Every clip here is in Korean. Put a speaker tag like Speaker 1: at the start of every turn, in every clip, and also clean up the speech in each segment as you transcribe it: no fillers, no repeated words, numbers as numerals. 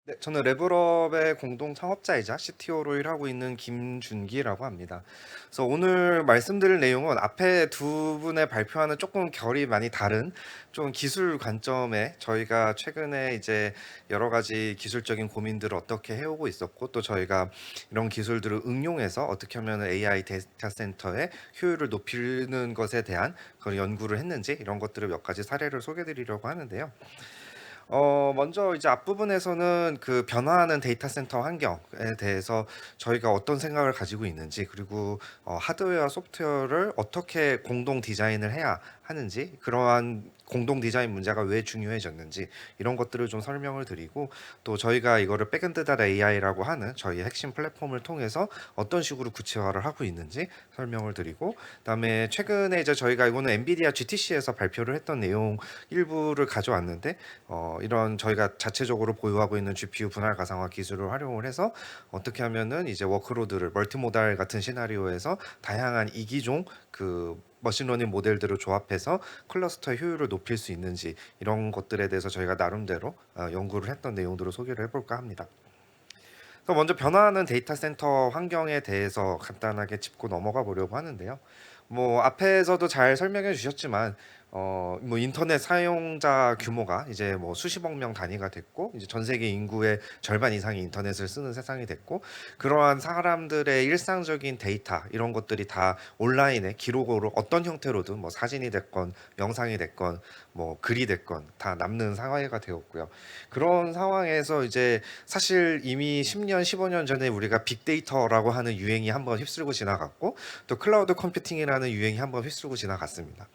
Speaker 1: 네, 저는 레벨업의 공동 창업자이자 CTO로 일하고 있는 김준기라고 합니다. 그래서 오늘 말씀드릴 내용은 앞에 두 분의 발표와는 조금 결이 많이 다른 좀 기술 관점에 저희가 최근에 이제 여러 가지 기술적인 고민들을 어떻게 해오고 있었고 또 저희가 이런 기술들을 응용해서 어떻게 하면 AI 데이터 센터의 효율을 높이는 것에 대한 그런 연구를 했는지 이런 것들을 몇 가지 사례를 소개해 드리려고 하는데요. 먼저 이제 앞부분에서는 그 변화하는 데이터 센터 환경에 대해서 저희가 어떤 생각을 가지고 있는지 그리고 하드웨어와 소프트웨어를 어떻게 공동 디자인을 해야 하는지 그러한 공동 디자인 문제가 왜 중요해졌는지 이런 것들을 좀 설명을 드리고 또 저희가 이거를 백엔드 AI라고 하는 저희 핵심 플랫폼을 통해서 어떤 식으로 구체화를 하고 있는지 설명을 드리고 그다음에 최근에 이제 저희가 이거는 엔비디아 GTC에서 발표를 했던 내용 일부를 가져왔는데 이런 저희가 자체적으로 보유하고 있는 GPU 분할 가상화 기술을 활용을 해서 어떻게 하면은 이제 워크로드를 멀티모달 같은 시나리오에서 다양한 이기종 그 머신러닝 모델들을 조합해서 클러스터의 효율을 높일 수 있는지 이런 것들에 대해서 저희가 나름대로 연구를 했던 내용들을 소개를 해볼까 합니다. 그래서 먼저 변화하는 데이터 센터 환경에 대해서 간단하게 짚고 넘어가 보려고 하는데요. 뭐 앞에서도 잘 설명해 주셨지만 뭐 인터넷 사용자 규모가 이제 뭐 수십억 명 단위가 됐고 이제 전 세계 인구의 절반 이상이 인터넷을 쓰는 세상이 됐고 그러한 사람들의 일상적인 데이터 이런 것들이 다 온라인에 기록으로 어떤 형태로든 뭐 사진이 됐건 영상이 됐건 뭐 글이 됐건 다 남는 사회가 되었고요. 그런 상황에서 이제 사실 이미 10년, 15년 전에 우리가 빅데이터라고 하는 유행이 한번 휩쓸고 지나갔고 또 클라우드 컴퓨팅이라는 유행이 한번 휩쓸고 지나갔습니다.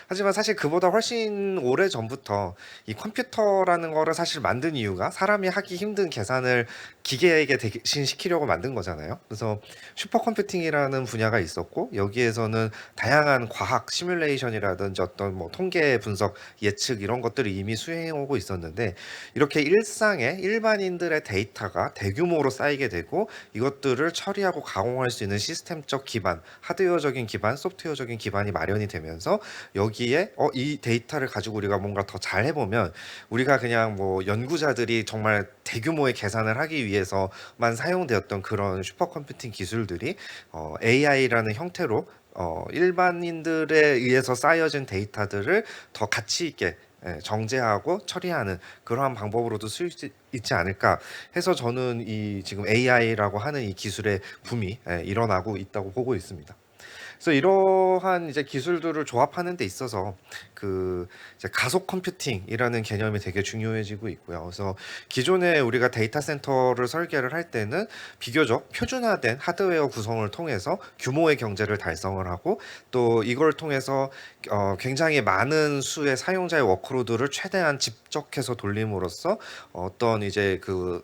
Speaker 1: 하지만 사실 그보다 훨씬 오래 전부터 이 컴퓨터라는 거를 사실 만든 이유가 사람이 하기 힘든 계산을 기계에게 대신시키려고 만든 거잖아요. 그래서 슈퍼컴퓨팅이라는 분야가 있었고 여기에서는 다양한 과학 시뮬레이션이라든지 어떤 뭐 통계 분석 예측 이런 것들을 이미 수행해 오고 있었는데 이렇게 일상의 일반인들의 데이터가 대규모로 쌓이게 되고 이것들을 처리하고 가공할 수 있는 시스템적 기반, 하드웨어적인 기반, 소프트웨어적인 기반이 마련이 되면서 여기에 이 데이터를 가지고 우리가 뭔가 더 잘 해보면 우리가 그냥 뭐 연구자들이 정말 대규모의 계산을 하기 위해서만 사용되었던 그런 슈퍼컴퓨팅 기술들이 AI라는 형태로 일반인들에 의해서 쌓여진 데이터들을 더 가치 있게 정제하고 처리하는 그러한 방법으로도 쓰일 수 있지 않을까 해서 저는 이 지금 AI라고 하는 이 기술의 붐이 일어나고 있다고 보고 있습니다. 그래서 이러한 이제 기술들을 조합하는 데 있어서 그 이제 가속 컴퓨팅이라는 개념이 되게 중요해지고 있고요. 그래서 기존에 우리가 데이터 센터를 설계를 할 때는 비교적 표준화된 하드웨어 구성을 통해서 규모의 경제를 달성을 하고 또 이걸 통해서 굉장히 많은 수의 사용자의 워크로드를 최대한 집적해서 돌림으로써 어떤 이제 그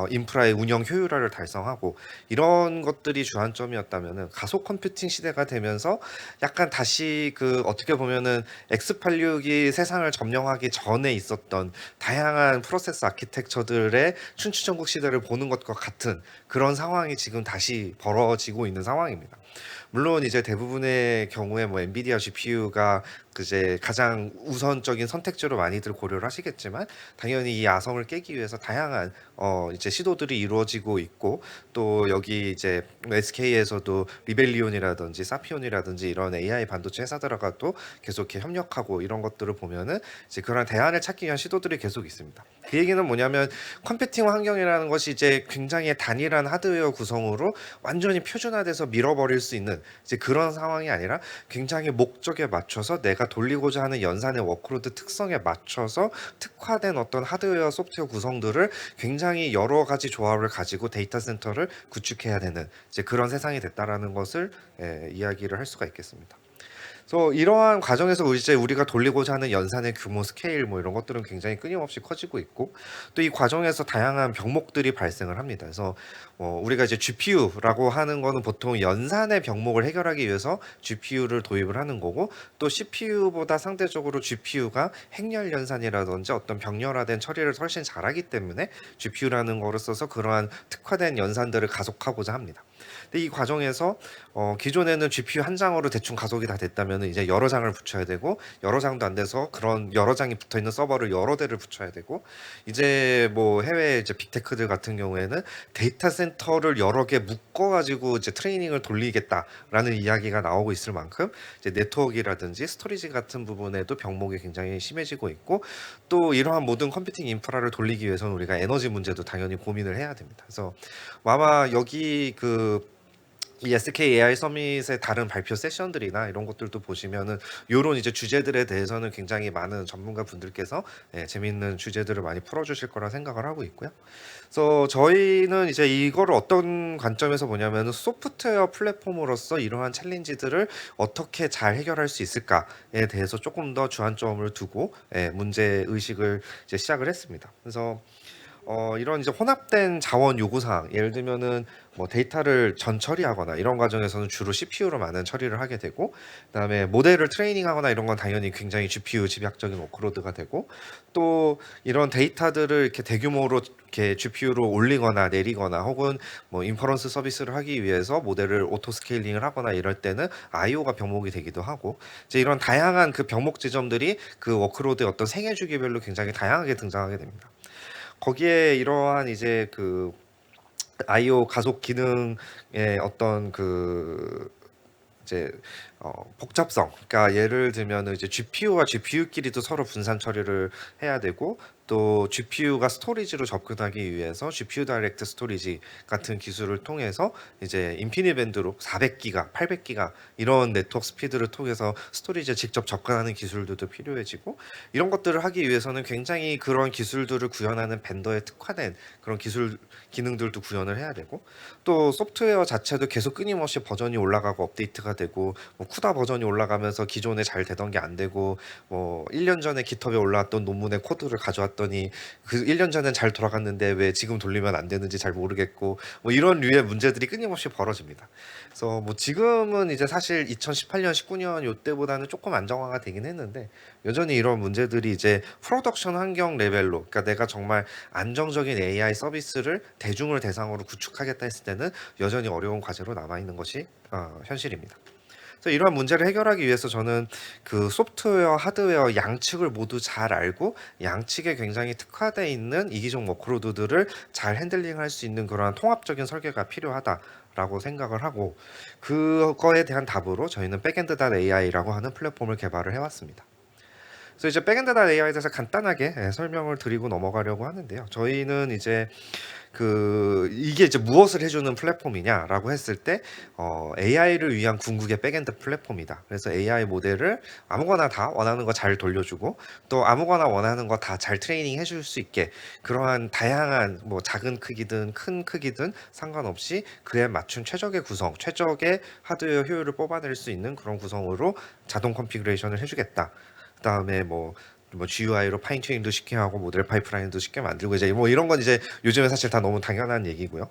Speaker 1: 인프라의 운영 효율화를 달성하고 이런 것들이 주안점이었다면은 가속 컴퓨팅 시대가 되면서 약간 다시 그 어떻게 보면은 X86이 세상을 점령하기 전에 있었던 다양한 프로세스 아키텍처들의 춘추전국 시대를 보는 것과 같은 그런 상황이 지금 다시 벌어지고 있는 상황입니다. 물론 이제 대부분의 경우에 뭐 엔비디아 GPU가 그제 가장 우선적인 선택지로 많이들 고려를 하시겠지만 당연히 이 야성을 깨기 위해서 다양한 이제 시도들이 이루어지고 있고 또 여기 이제 SK에서도 리벨리온이라든지 사피온이라든지 이런 AI 반도체 회사들과도 계속 이렇게 협력하고 이런 것들을 보면은 이제 그런 대안을 찾기 위한 시도들이 계속 있습니다. 그 얘기는 뭐냐면 컴퓨팅 환경이라는 것이 이제 굉장히 단일한 하드웨어 구성으로 완전히 표준화돼서 밀어버릴 수 있는 이제 그런 상황이 아니라 굉장히 목적에 맞춰서 내가 돌리고자 하는 연산의 워크로드 특성에 맞춰서 특화된 어떤 하드웨어 소프트웨어 구성들을 굉장히 여러 가지 조합을 가지고 데이터 센터를 구축해야 되는 이제 그런 세상이 됐다라는 것을 이야기를 할 수가 있겠습니다. 그래서 이러한 과정에서 이제 우리가 돌리고자 하는 연산의 규모, 스케일 뭐 이런 것들은 굉장히 끊임없이 커지고 있고 또 이 과정에서 다양한 병목들이 발생을 합니다. 그래서 우리가 이제 GPU라고 하는 거는 보통 연산의 병목을 해결하기 위해서 GPU를 도입을 하는 거고 또 CPU보다 상대적으로 GPU가 행렬 연산이라든지 어떤 병렬화된 처리를 훨씬 잘하기 때문에 GPU라는 거를 써서 그러한 특화된 연산들을 가속하고자 합니다. 근데 이 과정에서 기존에는 GPU 한 장으로 대충 가속이 다 됐다면 이제 여러 장을 붙여야 되고, 여러 장도 안 돼서 그런 여러 장이 붙어 있는 서버를 여러 대를 붙여야 되고, 이제 뭐 해외 이제 빅테크들 같은 경우에는 데이터 센터를 여러 개 묶어 가지고 이제 트레이닝을 돌리겠다라는 이야기가 나오고 있을 만큼 이제 네트워크라든지 스토리지 같은 부분에도 병목이 굉장히 심해지고 있고, 또 이러한 모든 컴퓨팅 인프라를 돌리기 위해서는 우리가 에너지 문제도 당연히 고민을 해야 됩니다. 그래서 아마 여기 이 SK AI 서밋의 다른 발표 세션들이나 이런 것들도 보시면은 요런 이제 주제들에 대해서는 굉장히 많은 전문가 분들께서 재미있는 주제들을 많이 풀어주실 거라 생각을 하고 있고요. 그래서 저희는 이제 이거를 어떤 관점에서 보냐면은 소프트웨어 플랫폼으로서 이러한 챌린지들을 어떻게 잘 해결할 수 있을까에 대해서 조금 더 주안점을 두고 문제 의식을 이제 시작을 했습니다. 그래서 이런 이제 혼합된 자원 요구 사항, 예를 들면은 뭐 데이터를 전 처리하거나 이런 과정에서는 주로 CPU로 많은 처리를 하게 되고, 그다음에 모델을 트레이닝하거나 이런 건 당연히 굉장히 GPU 집약적인 워크로드가 되고, 또 이런 데이터들을 이렇게 대규모로 이렇게 GPU로 올리거나 내리거나 혹은 뭐 인퍼런스 서비스를 하기 위해서 모델을 오토 스케일링을 하거나 이럴 때는 IO가 병목이 되기도 하고, 이제 이런 다양한 그 병목 지점들이 그 워크로드의 어떤 생애 주기별로 굉장히 다양하게 등장하게 됩니다. 거기에 이러한 이제 그 IO 가속 기능의 어떤 이제 복잡성, 그러니까 예를 들면 이제 GPU와 GPU끼리도 서로 분산 처리를 해야 되고, 또 GPU가 스토리지로 접근하기 위해서 GPU 다이렉트 스토리지 같은 기술을 통해서 이제 인피니 밴드로 400기가, 800기가 이런 네트워크 스피드를 통해서 스토리지에 직접 접근하는 기술들도 필요해지고, 이런 것들을 하기 위해서는 굉장히 그런 기술들을 구현하는 벤더에 특화된 그런 기술 기능들도 구현을 해야 되고, 또 소프트웨어 자체도 계속 끊임없이 버전이 올라가고 업데이트가 되고, 뭐 쿠다 버전이 올라가면서 기존에 잘 되던 게 안 되고, 뭐 1년 전에 깃허브에 올라왔던 논문의 코드를 가져왔더니 그 1년 전엔 잘 돌아갔는데 왜 지금 돌리면 안 되는지 잘 모르겠고, 뭐 이런 류의 문제들이 끊임없이 벌어집니다. 그래서 뭐 지금은 이제 사실 2018년, 19년 요때보다는 조금 안정화가 되긴 했는데, 여전히 이런 문제들이 이제 프로덕션 환경 레벨로, 그러니까 내가 정말 안정적인 AI 서비스를 대중을 대상으로 구축하겠다 했을 때는 여전히 어려운 과제로 남아 있는 것이 현실입니다. 그래서 이러한 문제를 해결하기 위해서 저는 그 소프트웨어, 하드웨어 양측을 모두 잘 알고 양측에 굉장히 특화되어 있는 이기적 워크로드들을 잘 핸들링할 수 있는 그러한 통합적인 설계가 필요하다라고 생각을 하고, 그거에 대한 답으로 저희는 백엔드.ai라고 하는 플랫폼을 개발을 해왔습니다. 그래서 이제 백엔드.ai에 대해서 간단하게 설명을 드리고 넘어가려고 하는데요. 저희는 이제 이게 이제 무엇을 해주는 플랫폼이냐라고 했을 때 AI를 위한 궁극의 백엔드 플랫폼이다. 그래서 AI 모델을 아무거나 다 원하는 거 잘 돌려주고, 또 아무거나 원하는 거 다 잘 트레이닝 해줄 수 있게 그러한 다양한 뭐 작은 크기든 큰 크기든 상관없이 그에 맞춘 최적의 구성, 최적의 하드웨어 효율을 뽑아낼 수 있는 그런 구성으로 자동 컨피그레이션을 해주겠다. 그다음에 뭐 GUI로 파인 튜닝도 쉽게 하고 모델 파이프라인도 쉽게 만들고, 이제 뭐 이런 건 이제 요즘에 사실 다 너무 당연한 얘기고요.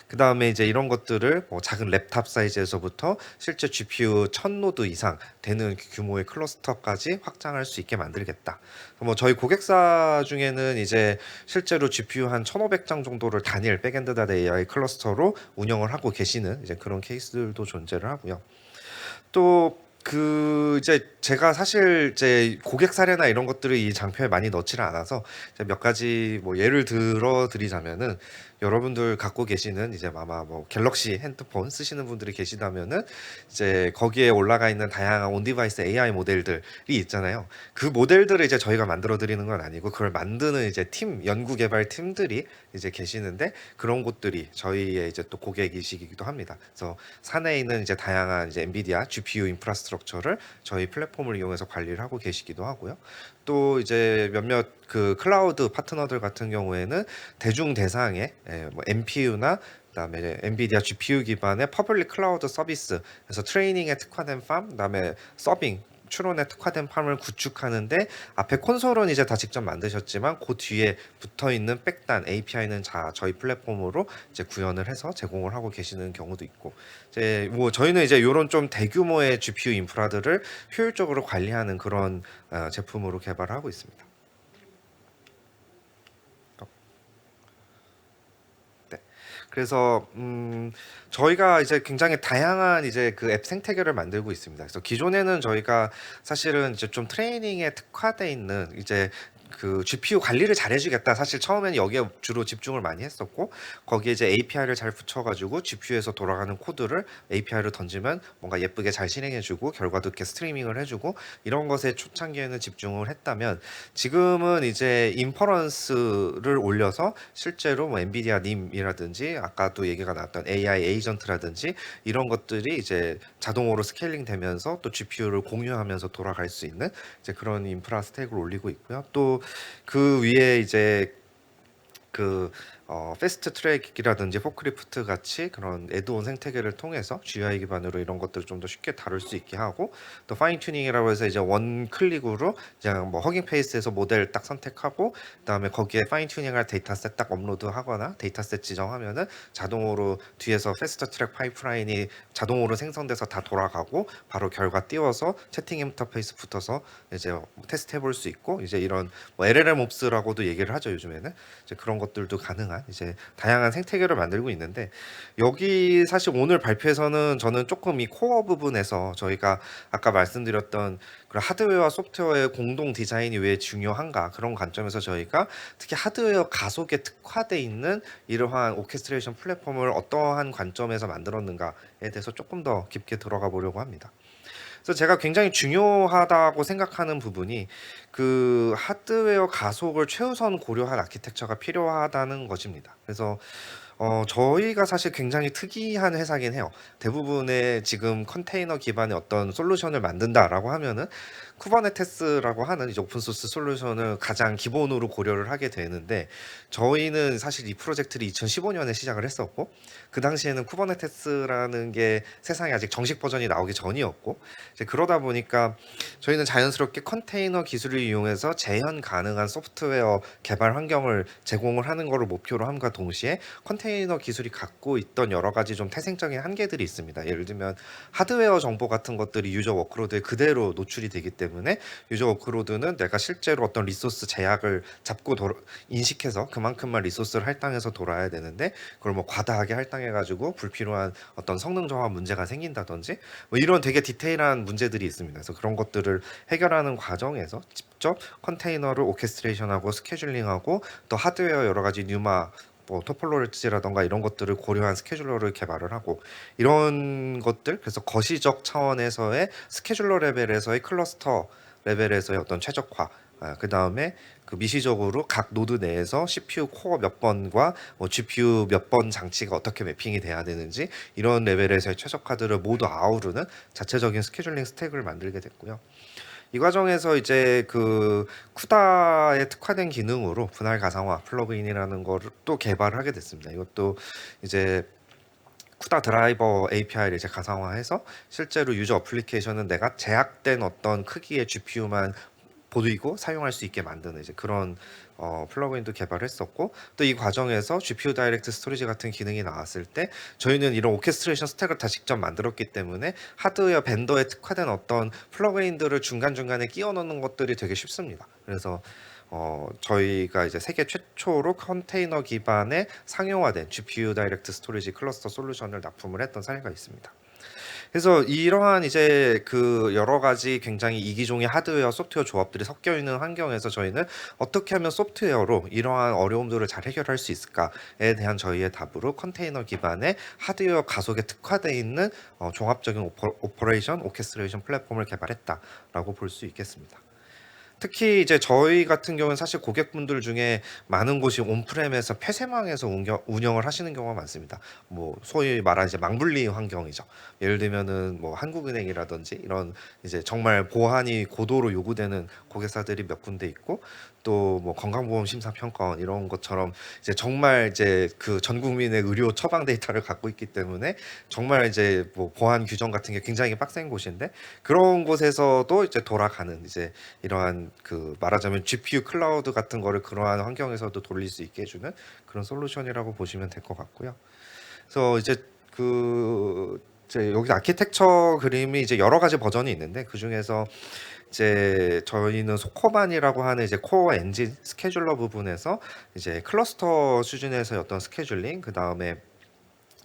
Speaker 1: 그다음에 이제 이런 것들을 뭐 작은 랩탑 사이즈에서부터 실제 GPU 1000노드 이상 되는 규모의 클러스터까지 확장할 수 있게 만들겠다. 뭐 저희 고객사 중에는 이제 실제로 GPU 한 1500장 정도를 단일 백엔드.ai 클러스터로 운영을 하고 계시는 이제 그런 케이스들도 존재를 하고요. 또 이제 제가 사실 이제 고객 사례나 이런 것들을 이 장표에 많이 넣지를 않아서 이제 몇 가지 뭐 예를 들어 드리자면은, 여러분들 갖고 계시는 이제 아마 뭐 갤럭시 핸드폰 쓰시는 분들이 계시다면은 이제 거기에 올라가 있는 다양한 온디바이스 AI 모델들이 있잖아요. 그 모델들을 이제 저희가 만들어 드리는 건 아니고 그걸 만드는 이제 팀, 연구 개발 팀들이 이제 계시는데, 그런 곳들이 저희의 이제 또 고객이시기도 합니다. 그래서 사내에 있는 이제 다양한 이제 엔비디아 GPU 인프라스트럭처를 저희 플랫폼을 이용해서 관리를 하고 계시기도 하고요. 또 이제 몇몇 그 클라우드 파트너들 같은 경우에는 대중 대상의 뭐 NPU나 그다음에 엔비디아 GPU 기반의 퍼블릭 클라우드 서비스, 그래서 트레이닝에 특화된 팜, 그다음에 서빙 추론에 특화된 팜을 구축하는데, 앞에 콘솔은 이제 다 직접 만드셨지만 그 뒤에 붙어 있는 백단 API는 저희 플랫폼으로 이제 구현을 해서 제공을 하고 계시는 경우도 있고, 이제 뭐 저희는 이제 이런 좀 대규모의 GPU 인프라들을 효율적으로 관리하는 그런 제품으로 개발을 하고 있습니다. 네. 그래서 저희가 이제 굉장히 다양한 이제 그 앱 생태계를 만들고 있습니다. 그래서 기존에는 저희가 사실은 이제 좀 트레이닝에 특화돼 있는 이제 그 GPU 관리를 잘해주겠다. 사실 처음에는 여기에 주로 집중을 많이 했었고, 거기에 이제 API를 잘 붙여가지고 GPU에서 돌아가는 코드를 API로 던지면 뭔가 예쁘게 잘 실행해주고 결과도 이렇게 스트리밍을 해주고 이런 것에 초창기에는 집중을 했다면, 지금은 이제 인퍼런스를 올려서 실제로 뭐 엔비디아 님이라든지 아까도 얘기가 나왔던 AI 에이전트라든지 이런 것들이 이제 자동으로 스케일링 되면서 또 GPU를 공유하면서 돌아갈 수 있는 이제 그런 인프라 스택을 올리고 있고요. 또 그 위에 이제 그 패스트 트랙이라든지 포크리프트 같이 그런 애드온 생태계를 통해서 GUI 기반으로 이런 것들을 좀 더 쉽게 다룰 수 있게 하고, 또 파인 튜닝이라고 해서 이제 원 클릭으로 그냥 뭐 허깅 페이스에서 모델 딱 선택하고 그다음에 거기에 파인 튜닝할 데이터셋 딱 업로드하거나 데이터셋 지정하면은 자동으로 뒤에서 패스트 트랙 파이프라인이 자동으로 생성돼서 다 돌아가고 바로 결과 띄워서 채팅 인터페이스 붙어서 이제 테스트 해볼 수 있고, 이제 이런 뭐 LLM 옵스라고도 얘기를 하죠 요즘에는. 이제 그런 것들도 가능한 이제 다양한 생태계를 만들고 있는데, 여기 사실 오늘 발표에서는 저는 조금 이 코어 부분에서 저희가 아까 말씀드렸던 그런 하드웨어와 소프트웨어의 공동 디자인이 왜 중요한가, 그런 관점에서 저희가 특히 하드웨어 가속에 특화돼 있는 이러한 오케스트레이션 플랫폼을 어떠한 관점에서 만들었는가에 대해서 조금 더 깊게 들어가 보려고 합니다. 그래서 제가 굉장히 중요하다고 생각하는 부분이 그 하드웨어 가속을 최우선 고려한 아키텍처가 필요하다는 것입니다. 그래서 저희가 사실 굉장히 특이한 회사긴 해요. 대부분의 지금 컨테이너 기반의 어떤 솔루션을 만든다라고 하면은 쿠버네티스라고 하는 이제 오픈 소스 솔루션을 가장 기본으로 고려를 하게 되는데, 저희는 사실 이 프로젝트를 2015년에 시작을 했었고, 그 당시에는 쿠버네티스라는 게 세상에 아직 정식 버전이 나오기 전이었고, 이제 그러다 보니까 저희는 자연스럽게 컨테이너 기술을 이용해서 재현 가능한 소프트웨어 개발 환경을 제공을 하는 것을 목표로 함과 동시에 컨테이너 기술이 갖고 있던 여러 가지 좀 태생적인 한계들이 있습니다. 예를 들면 하드웨어 정보 같은 것들이 유저 워크로드에 그대로 노출이 되기 때문에 유저 워크로드는 내가 실제로 어떤 리소스 제약을 잡고 인식해서 그만큼만 리소스를 할당해서 돌아야 되는데, 그걸 뭐 과다하게 할당해가지고 불필요한 어떤 성능 저하 문제가 생긴다든지 뭐 이런 되게 디테일한 문제들이 있습니다. 그래서 그런 것들을 해결하는 과정에서 직접 컨테이너를 오케스트레이션하고 스케줄링하고 또 하드웨어 여러 가지 뉴마 뭐 토폴로지라던가 이런 것들을 고려한 스케줄러를 개발을 하고, 이런 것들, 그래서 거시적 차원에서의 스케줄러 레벨에서의 클러스터 레벨에서의 어떤 최적화, 그 다음에 그 미시적으로 각 노드 내에서 CPU 코어 몇 번과 뭐 GPU 몇 번 장치가 어떻게 매핑이 돼야 되는지 이런 레벨에서의 최적화들을 모두 아우르는 자체적인 스케줄링 스택을 만들게 됐고요. 이 과정에서 이제 그 쿠다에 특화된 기능으로 분할 가상화 플러그인이라는 거를 또 개발을 하게 됐습니다. 이것도 이제 쿠다 드라이버 API를 이제 가상화해서 실제로 유저 어플리케이션은 내가 제약된 어떤 크기의 GPU만 보이고 사용할 수 있게 만드는 이제 그런 플러그인도 개발했었고, 또 이 과정에서 GPU 다이렉트 스토리지 같은 기능이 나왔을 때 저희는 이런 오케스트레이션 스택을 다 직접 만들었기 때문에 하드웨어 벤더에 특화된 어떤 플러그인들을 중간중간에 끼워 넣는 것들이 되게 쉽습니다. 그래서 저희가 이제 세계 최초로 컨테이너 기반의 상용화된 GPU 다이렉트 스토리지 클러스터 솔루션을 납품을 했던 사례가 있습니다. 그래서 이러한 이제 그 여러 가지 굉장히 이기종의 하드웨어 소프트웨어 조합들이 섞여 있는 환경에서 저희는 어떻게 하면 소프트웨어로 이러한 어려움들을 잘 해결할 수 있을까에 대한 저희의 답으로 컨테이너 기반의 하드웨어 가속에 특화되어 있는 종합적인 오퍼레이션 오케스트레이션 플랫폼을 개발했다라고 볼 수 있겠습니다. 특히 이제 저희 같은 경우는 사실 고객분들 중에 많은 곳이 온프렘에서 폐쇄망에서 운영을 하시는 경우가 많습니다. 뭐 소위 말하는 이제 망분리 환경이죠. 예를 들면은 뭐 한국은행이라든지 이런 이제 정말 보안이 고도로 요구되는 고객사들이 몇 군데 있고, 또 뭐 건강보험 심사평가원 이런 것처럼 이제 정말 이제 그 전 국민의 의료 처방 데이터를 갖고 있기 때문에 정말 이제 뭐 보안 규정 같은 게 굉장히 빡센 곳인데, 그런 곳에서도 이제 돌아가는 이제 이러한 그 말하자면 GPU 클라우드 같은 거를 그러한 환경에서도 돌릴 수 있게 해주는 그런 솔루션이라고 보시면 될 것 같고요. 그래서 이제 여기 아키텍처 그림이 이제 여러 가지 버전이 있는데, 그 중에서 이제 저희는 소코반이라고 하는 이제 코어 엔진 스케줄러 부분에서 이제 클러스터 수준에서의 어떤 스케줄링, 그 다음에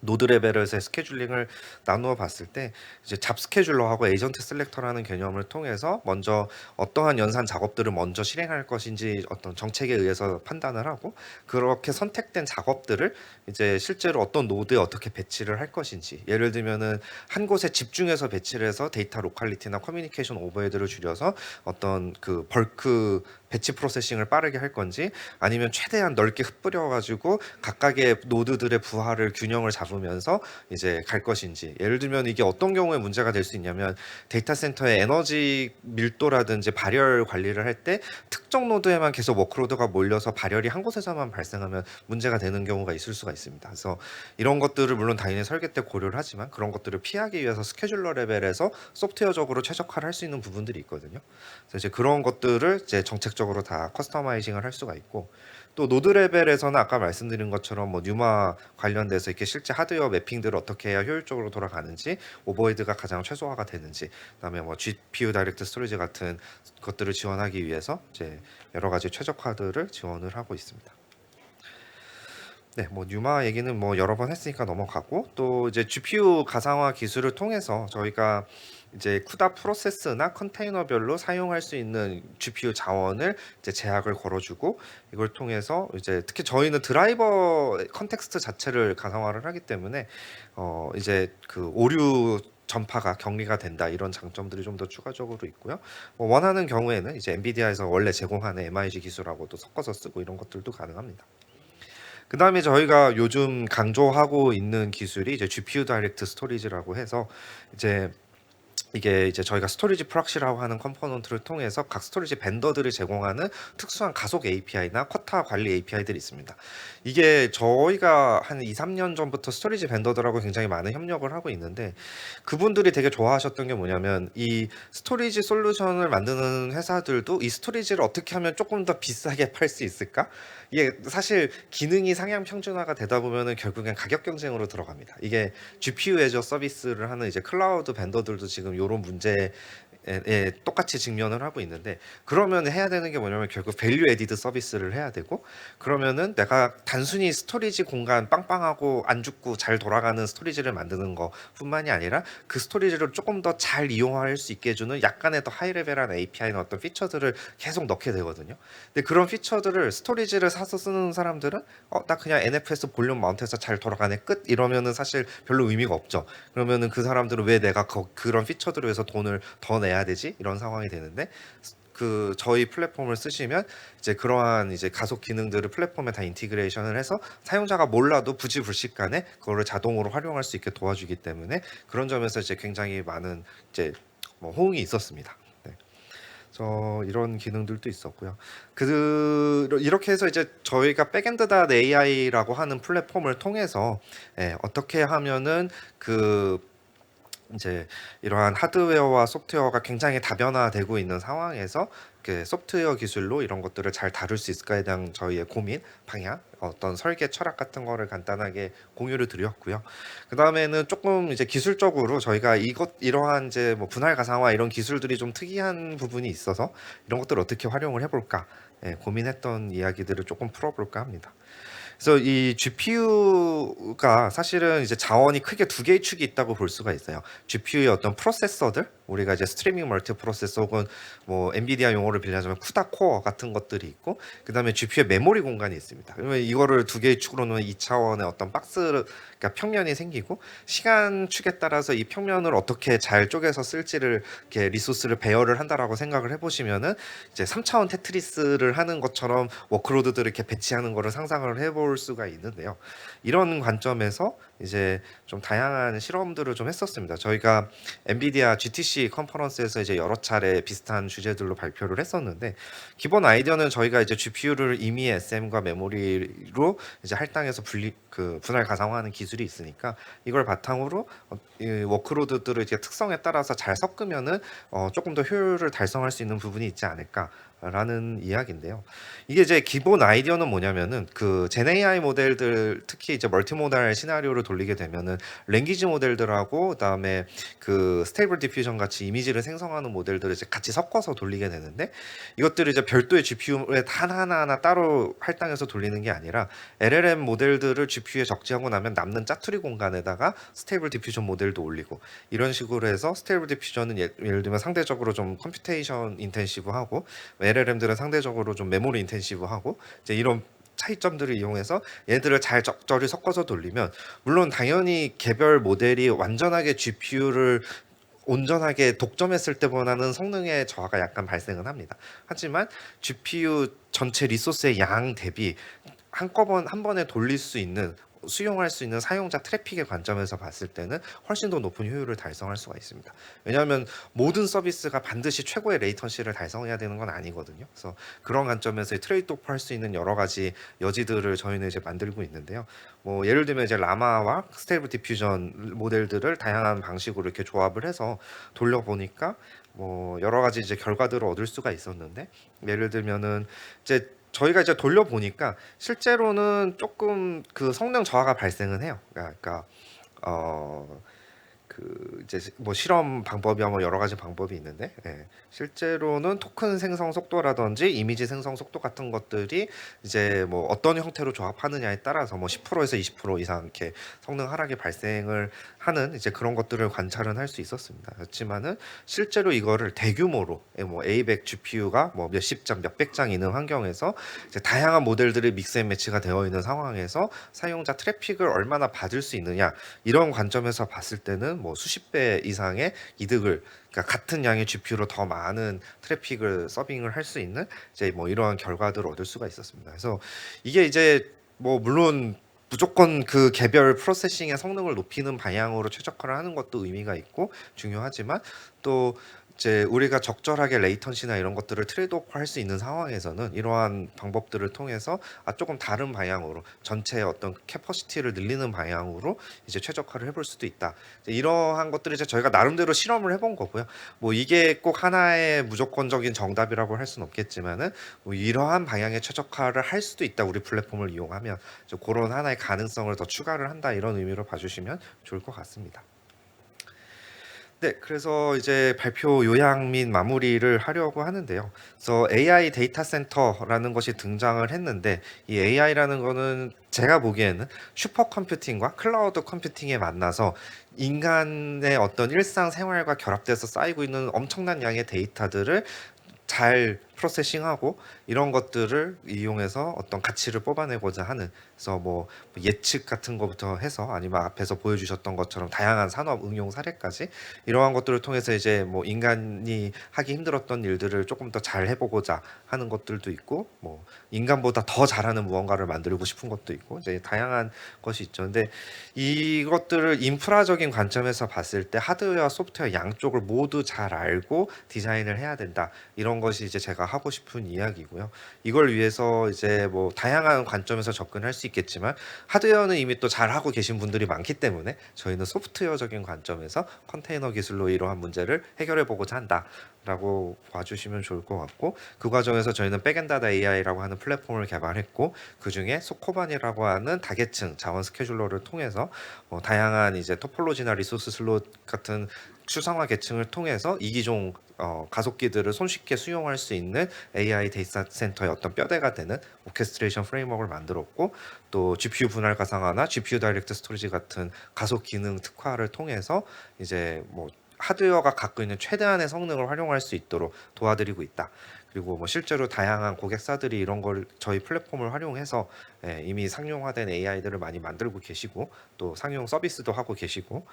Speaker 1: 노드 레벨에서의 스케줄링을 나누어 봤을 때 이제 잡 스케줄러하고 에이전트 셀렉터라는 개념을 통해서 먼저 어떠한 연산 작업들을 먼저 실행할 것인지 어떤 정책에 의해서 판단을 하고, 그렇게 선택된 작업들을 이제 실제로 어떤 노드에 어떻게 배치를 할 것인지, 예를 들면은 한 곳에 집중해서 배치를 해서 데이터 로컬리티나 커뮤니케이션 오버헤드를 줄여서 어떤 그 벌크 배치 프로세싱을 빠르게 할 건지, 아니면 최대한 넓게 흩뿌려 가지고 각각의 노드들의 부하를 균형을 잡으면서 이제 갈 것인지. 예를 들면 이게 어떤 경우에 문제가 될 수 있냐면, 데이터 센터의 에너지 밀도라든지 발열 관리를 할 때 특정 노드에만 계속 워크로드가 몰려서 발열이 한 곳에서만 발생하면 문제가 되는 경우가 있을 수가 있습니다. 그래서 이런 것들을 물론 당연히 설계 때 고려를 하지만, 그런 것들을 피하기 위해서 스케줄러 레벨에서 소프트웨어적으로 최적화를 할 수 있는 부분들이 있거든요. 그래서 이제 그런 것들을 이제 정책적으로 다 커스터마이징을 할 수가 있고, 또 노드 레벨에서는 아까 말씀드린 것처럼 뭐 뉴마 관련돼서 이렇게 실제 하드웨어 매핑들을 어떻게 해야 효율적으로 돌아가는지, 오버헤드가 가장 최소화가 되는지, 그다음에 뭐 GPU 다이렉트 스토리지 같은 것들을 지원하기 위해서 이제 여러 가지 최적화들을 지원을 하고 있습니다. 네, 뭐 뉴마 얘기는 뭐 여러 번 했으니까 넘어가고, 또 이제 GPU 가상화 기술을 통해서 저희가 이제 쿠다 프로세스나 컨테이너별로 사용할 수 있는 GPU 자원을 이제 제약을 걸어주고, 이걸 통해서 이제 특히 저희는 드라이버 컨텍스트 자체를 가상화를 하기 때문에 이제 그 오류 전파가 격리가 된다, 이런 장점들이 좀 더 추가적으로 있고요. 뭐 원하는 경우에는 이제 엔비디아에서 원래 제공하는 MIG 기술하고도 섞어서 쓰고 이런 것들도 가능합니다. 그 다음에 저희가 요즘 강조하고 있는 기술이 이제 GPU 다이렉트 스토리지라고 해서, 이제 이게 이제 저희가 스토리지 프락시라고 하는 컴포넌트를 통해서 각 스토리지 벤더들이 제공하는 특수한 가속 API나 쿼타 관리 API들이 있습니다. 이게 저희가 한 2, 3년 전부터 스토리지 벤더들하고 굉장히 많은 협력을 하고 있는데, 그분들이 되게 좋아하셨던 게 뭐냐면, 이 스토리지 솔루션을 만드는 회사들도 이 스토리지를 어떻게 하면 조금 더 비싸게 팔 수 있을까? 이게 사실 기능이 상향 평준화가 되다 보면은 결국엔 가격 경쟁으로 들어갑니다. 이게 GPU 애저 서비스를 하는 이제 클라우드 벤더들도 지금 이런 문제에 똑같이 직면을 하고 있는데, 그러면 해야 되는 게 뭐냐면 결국 밸류 에디드 서비스를 해야 되고, 그러면은 내가 단순히 스토리지 공간 빵빵하고 안 죽고 잘 돌아가는 스토리지를 만드는 것뿐만이 아니라 그 스토리지를 조금 더 잘 이용할 수 있게 해주는 약간의 더 하이 레벨한 API나 어떤 피처들을 계속 넣게 되거든요. 근데 그런 피처들을 스토리지를 사서 쓰는 사람들은 나 그냥 NFS 볼륨 마운트해서 잘 돌아가네 끝, 이러면은 사실 별로 의미가 없죠. 그러면은 그 사람들은 왜 내가 그런 피처들을 위해서 돈을 더 내야 되지, 이런 상황이 되는데, 그 저희 플랫폼을 쓰시면 이제 그러한 이제 가속 기능들을 플랫폼에 다 인티그레이션을 해서 사용자가 몰라도 부지불식간에 그거를 자동으로 활용할 수 있게 도와주기 때문에, 그런 점에서 이제 굉장히 많은 이제 뭐 호응이 있었습니다. 네. 이런 기능들도 있었고요. 이렇게 해서 이제 저희가 백엔드닷 AI라고 하는 플랫폼을 통해서 어떻게 하면은 그 이제 이러한 하드웨어와 소프트웨어가 굉장히 다변화되고 있는 상황에서 그 소프트웨어 기술로 이런 것들을 잘 다룰 수 있을까에 대한 저희의 고민, 방향, 어떤 설계 철학 같은 거를 간단하게 공유를 드렸고요. 그 다음에는 조금 이제 기술적으로 저희가 이러한 이제 뭐 분할 가상화 이런 기술들이 좀 특이한 부분이 있어서 이런 것들을 어떻게 활용을 해볼까, 고민했던 이야기들을 조금 풀어볼까 합니다. 그래서 이 GPU가 사실은 이제 자원이 크게 두 개의 축이 있다고 볼 수가 있어요. GPU의 어떤 프로세서들, 우리가 이제 스트리밍 멀티 프로세서 혹은 뭐 엔비디아 용어를 빌려주면 쿠다 코어 같은 것들이 있고, 그다음에 GPU의 메모리 공간이 있습니다. 그러면 이거를 두 개의 축으로 놓은 2차원의 어떤 박스, 그러니까 평면이 생기고, 시간 축에 따라서 이 평면을 어떻게 잘 쪼개서 쓸지를 이렇게 리소스를 배열을 한다라고 생각을 해보시면은, 이제 3차원 테트리스를 하는 것처럼 워크로드들을 이렇게 배치하는 거를 상상을 해볼 수가 있는데요. 이런 관점에서 이제 좀 다양한 실험들을 좀 했었습니다. 저희가 엔비디아 GTC 컨퍼런스에서 이제 여러 차례 비슷한 주제들로 발표를 했었는데, 기본 아이디어는 저희가 이제 GPU를 이미 SM과 메모리로 이제 할당해서 분할 가상화하는 기술이 있으니까, 이걸 바탕으로 이 워크로드들을 이제 특성에 따라서 잘 섞으면은 조금 더 효율을 달성할 수 있는 부분이 있지 않을까, 라는 이야기인데요. 이게 이제 기본 아이디어는 뭐냐면은 그 젠 AI 모델들 특히 이제 멀티모달 시나리오를 돌리게 되면은 랭귀지 모델들하고 그다음에 그 스테이블 디퓨전 같이 이미지를 생성하는 모델들을 이제 같이 섞어서 돌리게 되는데 이것들을 이제 별도의 GPU에 하나하나 따로 할당해서 돌리는 게 아니라 LLM 모델들을 GPU에 적재하고 나면 남는 짜투리 공간에다가 스테이블 디퓨전 모델도 올리고 이런 식으로 해서 스테이블 디퓨전은 예를 들면 상대적으로 좀 컴퓨테이션 인텐시브하고 LLM들은 상대적으로 좀 메모리 인텐시브하고 이제 이런 차이점들을 이용해서 얘들을 잘 적절히 섞어서 돌리면 물론 당연히 개별 모델이 완전하게 GPU를 온전하게 독점했을 때보다는 성능의 저하가 약간 발생은 합니다. 하지만 GPU 전체 리소스의 양 대비 한꺼번에 한 번에 돌릴 수 있는 수용할 수 있는 사용자 트래픽의 관점에서 봤을 때는 훨씬 더 높은 효율을 달성할 수가 있습니다. 왜냐하면 모든 서비스가 반드시 최고의 레이턴시를 달성해야 되는 건 아니거든요. 그래서 그런 관점에서 트레이드 오프 할 수 있는 여러 가지 여지들을 저희는 이제 만들고 있는데요. 뭐 예를 들면 이제 라마와 스테이블 디퓨전 모델들을 다양한 방식으로 이렇게 조합을 해서 돌려보니까 뭐 여러 가지 이제 결과들을 얻을 수가 있었는데 예를 들면은 이제 저희가 이제 돌려보니까 실제로는 조금 그 성능 저하가 발생은 해요. 그러니까 어 그 이제 뭐 실험 방법이야 뭐 여러 가지 방법이 있는데 실제로는 토큰 생성 속도라든지 이미지 생성 속도 같은 것들이 이제 뭐 어떤 형태로 조합하느냐에 따라서 뭐 10%에서 20% 이상 이렇게 성능 하락이 발생을 하는 이제 그런 것들을 관찰은 할 수 있었습니다. 그렇지만은 실제로 이거를 대규모로 뭐 A100 GPU가 뭐 몇십 장, 몇백 장 있는 환경에서 이제 다양한 모델들이 믹스 앤 매치가 되어 있는 상황에서 사용자 트래픽을 얼마나 받을 수 있느냐 이런 관점에서 봤을 때는 뭐 수십 배 이상의 이득을 그러니까 같은 양의 GPU로 더 많은 트래픽을 서빙을 할 수 있는 이제 뭐 이러한 결과들을 얻을 수가 있었습니다. 그래서 이게 이제 뭐 물론 무조건 그 개별 프로세싱의 성능을 높이는 방향으로 최적화를 하는 것도 의미가 있고 중요하지만 또 이제 우리가 적절하게 레이턴시나 이런 것들을 트레이드오프 할 수 있는 상황에서는 이러한 방법들을 통해서 조금 다른 방향으로 전체의 어떤 캐퍼시티를 늘리는 방향으로 이제 최적화를 해볼 수도 있다. 이러한 것들을 이제 저희가 나름대로 실험을 해본 거고요. 뭐 이게 꼭 하나의 무조건적인 정답이라고 할 수는 없겠지만은 뭐 이러한 방향의 최적화를 할 수도 있다. 우리 플랫폼을 이용하면 그런 하나의 가능성을 더 추가를 한다. 이런 의미로 봐주시면 좋을 것 같습니다. 네, 그래서 이제 발표 요약 및 마무리를 하려고 하는데요. 그래서 AI 데이터 센터라는 것이 등장을 했는데 이 AI라는 거는 제가 보기에는 슈퍼 컴퓨팅과 클라우드 컴퓨팅에 만나서 인간의 어떤 일상 생활과 결합돼서 쌓이고 있는 엄청난 양의 데이터들을 잘 프로세싱하고 이런 것들을 이용해서 어떤 가치를 뽑아내고자 하는 그래서 뭐 예측 같은 것부터 해서 아니면 앞에서 보여주셨던 것처럼 다양한 산업 응용 사례까지 이러한 것들을 통해서 이제 뭐 인간이 하기 힘들었던 일들을 조금 더 잘 해보고자 하는 것들도 있고 뭐 인간보다 더 잘하는 무언가를 만들고 싶은 것도 있고 이제 다양한 것이 있죠. 근데 이것들을 인프라적인 관점에서 봤을 때 하드웨어와 소프트웨어 양쪽을 모두 잘 알고 디자인을 해야 된다. 이런 것이 이제 제가 하고 싶은 이야기고요. 이걸 위해서 이제 뭐 다양한 관점에서 접근할 수 있겠지만 하드웨어는 이미 또 잘하고 계신 분들이 많기 때문에 저희는 소프트웨어적인 관점에서 컨테이너 기술로 이러한 문제를 해결해 보고자 한다. 라고 봐주시면 좋을 것 같고 그 과정에서 저희는 백엔다다 AI라고 하는 플랫폼을 개발했고 그 중에 소코반이라고 하는 다계층 자원 스케줄러를 통해서 다양한 이제 토폴로지나 리소스 슬롯 같은 추상화 계층을 통해서 이기종 가속기들을 손쉽게 수용할 수 있는 AI 데이터 센터의 어떤 뼈대가 되는 오케스트레이션 프레임워크를 만들었고 또 GPU 분할 가상화나 GPU 다이렉트 스토리지 같은 가속 기능 특화를 통해서 이제 뭐 하드웨어가 갖고 있는 최대한의 성능을 활용할 수 있도록 도와드리고 있다. 그리고 뭐 실제로 다양한 고객사들이 이런 걸 저희 플랫폼을 활용해서 이미 상용화된 AI들을 많이 만들고 계시고 또 상용 서비스도 하고 계시고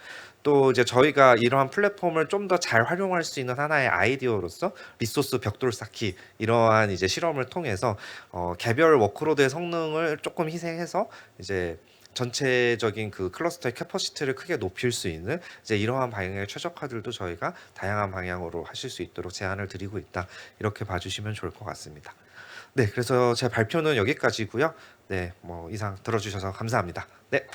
Speaker 1: 또 이제 저희가 이러한 플랫폼을 좀 더 잘 활용할 수 있는 하나의 아이디어로서 리소스 벽돌 쌓기 이러한 이제 실험을 통해서 개별 워크로드의 성능을 조금 희생해서 이제 전체적인 그 클러스터의 캐퍼시티를 크게 높일 수 있는 이제 이러한 방향의 최적화들도 저희가 다양한 방향으로 하실 수 있도록 제안을 드리고 있다. 이렇게 봐주시면 좋을 것 같습니다. 네, 그래서 제 발표는 여기까지고요. 네, 뭐 이상 들어주셔서 감사합니다. 네.